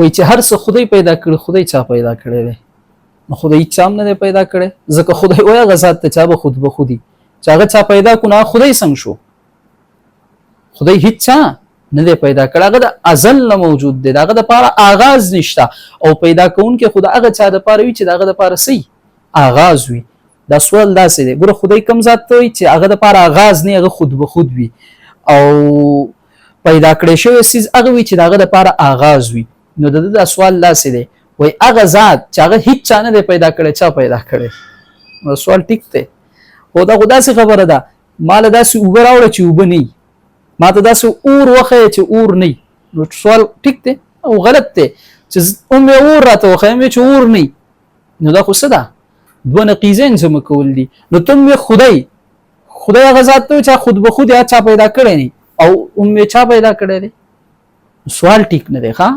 وای چې هر څه خدای پیدا کړ خدای چا پیدا کړی دی نو خدای چا هم نه پیدا کړی ځکه خدای وای هغه ذات ته چا به خود به خودي چې هغه چا پیدا کو نه خدای څنګه شو خدای هیڅ چا نه دی پیدا کړی هغه د ازل نه موجود دی هغه د پاره آغاز نشته او پیدا کون کې خدای هغه چا د پاره وي چې هغه د پاره سي آغاز وي دا سوال داسې دی ګوره خدای کوم ذات ته وي چې هغه د پاره آغاز نه هغه خود به خود وي او پیدا کړی شوی سیز هغه وي چې هغه د پاره آغاز وي نو د سوال داسې دی وای هغه ذات چې هغه هیڅ چا نه دی پیدا کړی چا پیدا کړی نو سوال ټیک دی او دا خدا څه خبره ده مال داسې اوبه راوړه چې اوبه نه ما ته داسې اور وخی چې اور نه نو سوال ټیک دی او غلط دی چې اور راته وخی چې اور نه نو دا خو څه ده دوه نقیضین جمع کول دي نو تم خدای هغه ذات ته چې خود به خود یا چا پیدا کړی نه او چا پیدا کړی دی سوال ټیک نه دی ښا